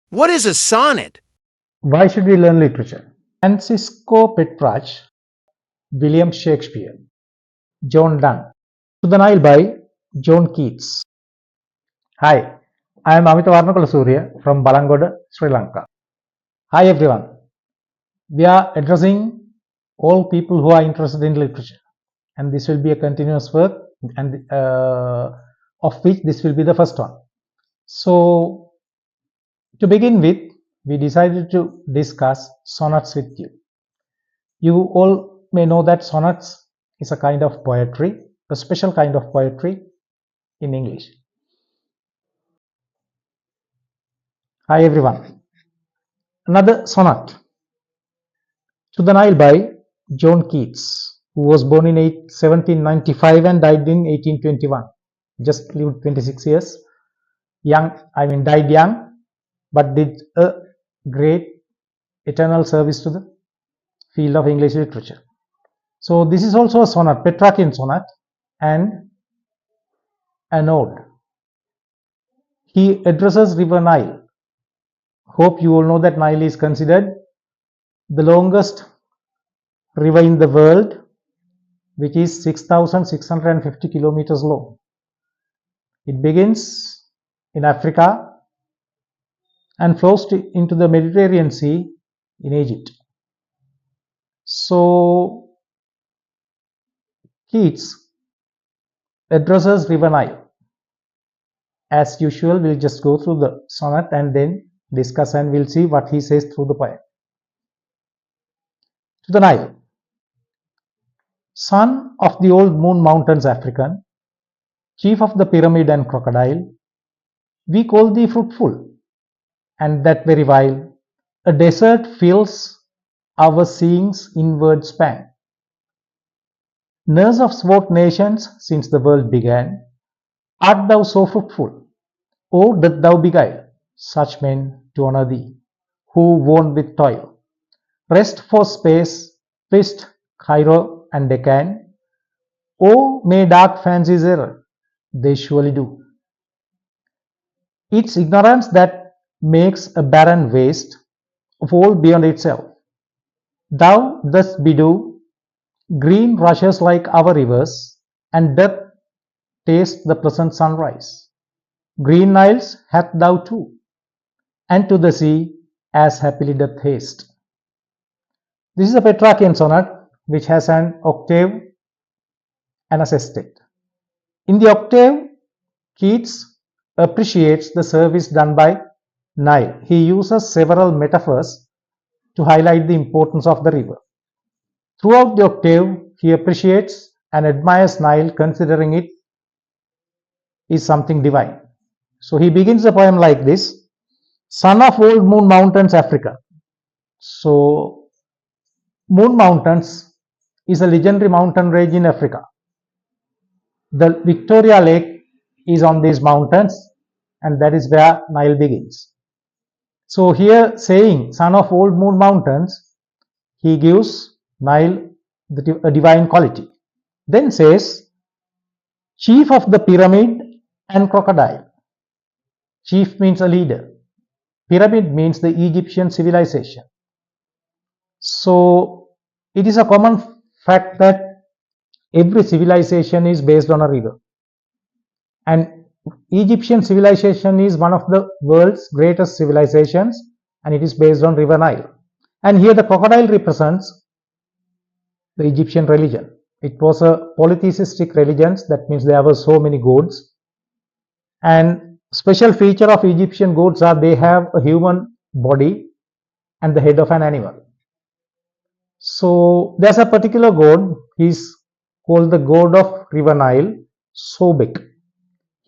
What is a sonnet? Why should we learn literature? Francisco Petrarch, William Shakespeare, John Donne. To the Nile by John Keats. Hi, I am Amita Varnakulasuriya from Balangoda, Sri Lanka. Hi everyone. We are addressing all people who are interested in literature, and this will be a continuous work, and of which this will be the first one. So, to begin with, we decided to discuss sonnets with you. You all may know that sonnets is a kind of poetry, a special kind of poetry in English. Hi everyone. Another sonnet. To the Nile by John Keats, who was born in 1795 and died in 1821. Just lived 26 years. Died young, but did a great eternal service to the field of English literature. So this is also a sonnet, Petrarchan sonnet, and an ode. He addresses river Nile. Hope you all know that Nile is considered the longest river in the world, which is 6,650 kilometers long. It begins in Africa and flows into the Mediterranean Sea in Egypt. So Keats addresses river Nile. As usual, we'll just go through the sonnet and then discuss, and we'll see what he says through the poem. To the Nile. Son of the old moon mountains African, chief of the pyramid and crocodile, we call thee fruitful, and that very while a desert fills our seeing's inward span. Nurse of swart nations since the world began, art thou so fruitful, or doth thou beguile such men to honor thee, who worn with toil, rest for space, twist Cairo and Deccan? Oh, may dark fancies err, they surely do. It's ignorance that makes a barren waste of all beyond itself. Thou dost bedew green rushes like our rivers, and doth taste the pleasant sunrise. Green Niles hath thou too, and to the sea as happily doth haste. This is a Petrarchan sonnet which has an octave and a sestet. In the octave, Keats appreciates the service done by Nile. He uses several metaphors to highlight the importance of the river. Throughout the octave, he appreciates and admires Nile, considering it is something divine. So he begins the poem like this: Son of old moon mountains Africa. So Moon Mountains is a legendary mountain range in Africa. The Victoria Lake is on these mountains, and that is where Nile begins. So here, saying son of old moon mountains, he gives Nile a divine quality. Then says, chief of the pyramid and crocodile. Chief means a leader. Pyramid means the Egyptian civilization. So it is a common fact that every civilization is based on a river. And Egyptian civilization is one of the world's greatest civilizations, and it is based on river Nile. And here the crocodile represents the Egyptian religion. It was a polytheistic religion, that means there were so many gods. And special feature of Egyptian gods are they have a human body and the head of an animal. So there's a particular god, he's called the god of river Nile, Sobek.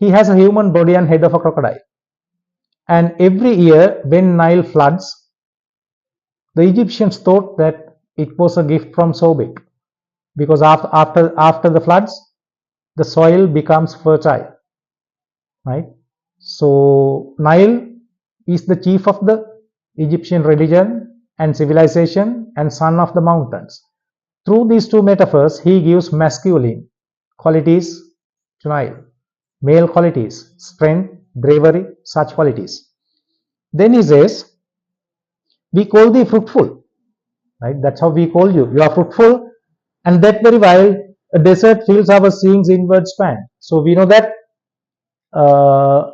He has a human body and head of a crocodile. And every year when Nile floods, the Egyptians thought that it was a gift from Sobek, because after the floods, the soil becomes fertile, right? So Nile is the chief of the Egyptian religion and civilization and son of the mountains. Through these two metaphors, he gives masculine qualities to Nile, male qualities, strength, bravery, such qualities. Then he says, we call thee fruitful, right? That's how we call you. You are fruitful, and that very while a desert fills our seeing's inward span. So we know that uh,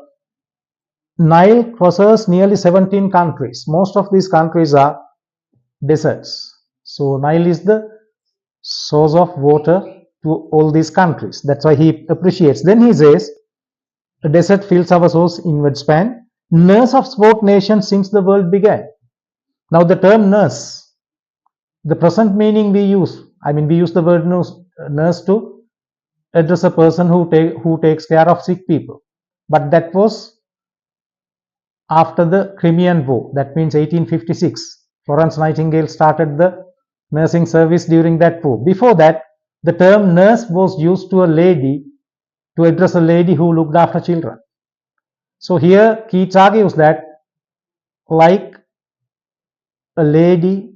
Nile crosses nearly 17 countries. Most of these countries are deserts. So Nile is the source of water to all these countries. That's why he appreciates. Then he says, a desert fills our source inward span, nurse of sport nations since the world began. Now the term nurse, the present meaning we use, we use the word nurse to address a person who takes care of sick people. But that was after the Crimean War. That means 1856. Florence Nightingale started the nursing service during that war. Before that, the term nurse was used to address a lady who looked after children. So here Keats argues that like a lady,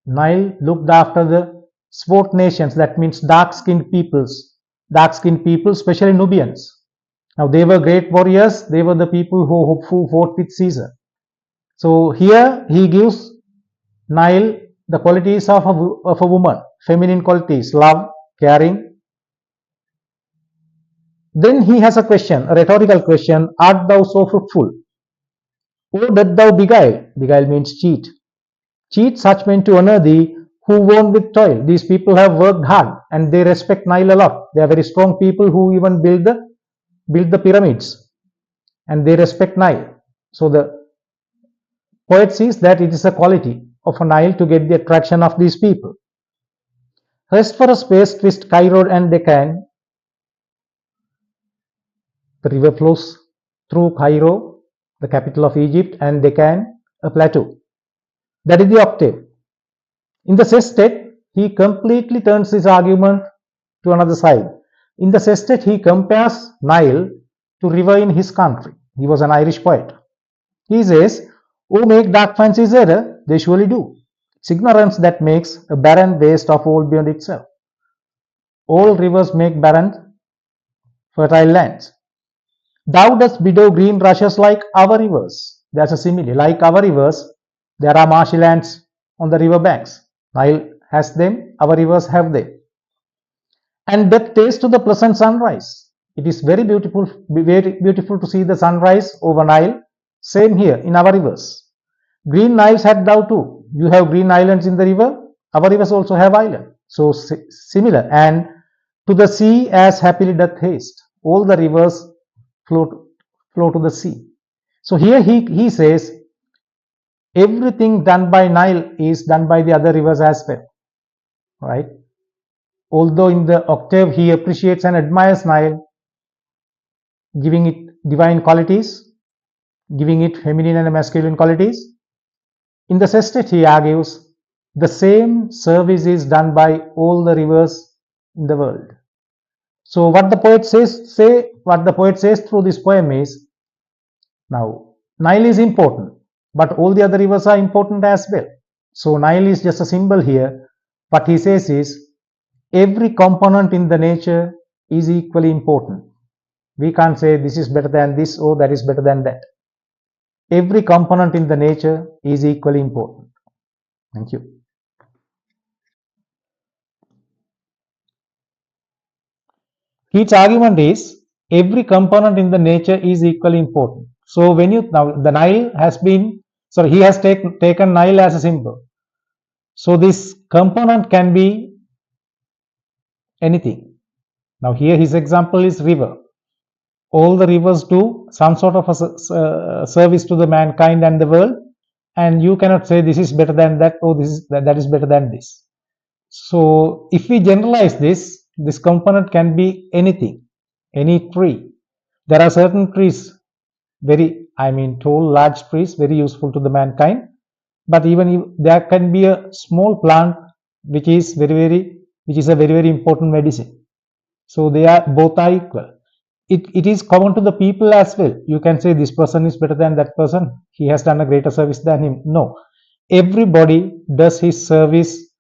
Nile looked after the swart nations, that means dark-skinned peoples, especially Nubians. Now they were great warriors, they were the people who fought with Caesar. So here he gives Nile the qualities of a woman, feminine qualities, love, caring. Then he has a question, a rhetorical question, art thou so fruitful? Or dost thou beguile? Beguile means cheat. Cheat such men to honor thee who won with toil. These people have worked hard and they respect Nile a lot. They are very strong people who even build the pyramids and they respect Nile. So the poet sees that it is a quality of a Nile to get the attraction of these people. Rest for a space twist Cairo and Deccan. The river flows through Cairo, the capital of Egypt, and Deccan, a plateau. That is the octave. In the sestet, he completely turns his argument to another side. In the sestet, he compares Nile to river in his country. He was an Irish poet. He says, "Oh, make dark fancies error, they surely do. It's ignorance that makes a barren waste of all beyond itself. All rivers make barren, fertile lands. Thou dost bestow green rushes like our rivers." There's a simile. Like our rivers, there are marshy lands on the river banks. Nile has them, our rivers have them. And doth taste to the pleasant sunrise. It is very beautiful to see the sunrise over Nile. Same here in our rivers. Green Niles had thou too. You have green islands in the river. Our rivers also have islands. So similar. And to the sea as happily doth haste. All the rivers flow to the sea. So here he says, everything done by Nile is done by the other rivers as well. Right? Although in the octave he appreciates and admires Nile, giving it divine qualities, giving it feminine and masculine qualities. In the sestet he argues the same service is done by all the rivers in the world. So what the poet says through this poem is, now Nile is important, but all the other rivers are important as well. So Nile is just a symbol here. What he says is, every component in the nature is equally important. We can't say this is better than this or that is better than that. Every component in the nature is equally important. Thank you. Keats' argument is, every component in the nature is equally important. So when now the Nile has been, so he has taken Nile as a symbol. So this component can be anything. Now here his example is river. All the rivers do some sort of a service to the mankind and the world, and you cannot say this is better than that or that is better than this. So if we generalize this component can be anything, any tree. There are certain trees, tall, large trees, very useful to the mankind. But even if there can be a small plant which is a very important medicine. So both are equal. It is common to the people as well. You can say this person is better than that person. He has done a greater service than him. No, everybody does his service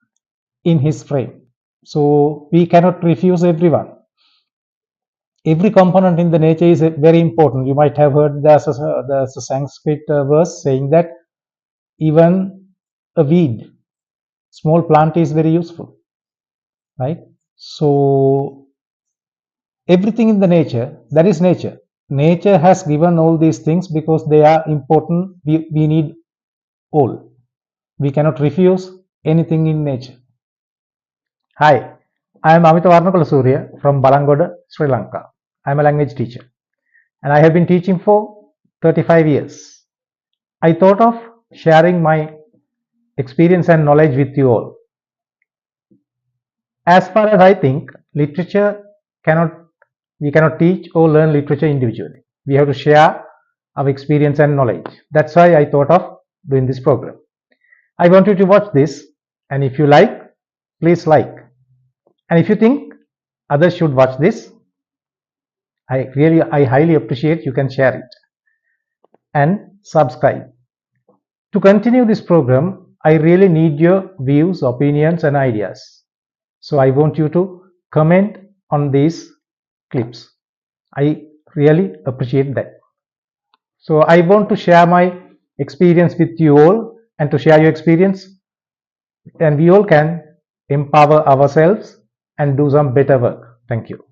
in his frame. So we cannot refuse everyone. Every component in the nature is very important. You might have heard there's a Sanskrit verse saying that even a weed, small plant, is very useful, right? So everything in the nature, that is nature. Nature has given all these things because they are important. We need all. We cannot refuse anything in nature. Hi, I am Amita Varnakula Surya from Balangoda, Sri Lanka. I am a language teacher and I have been teaching for 35 years. I thought of sharing my experience and knowledge with you all. As far as I think, we cannot teach or learn literature individually. We have to share our experience and knowledge. That's why I thought of doing this program. I want you to watch this, and if you like, please like. And if you think others should watch this, I highly appreciate you can share it and subscribe. To continue this program, I really need your views, opinions, and ideas. So I want you to comment on these clips. I really appreciate that. So I want to share my experience with you all, and to share your experience, and we all can empower ourselves and do some better work. Thank you.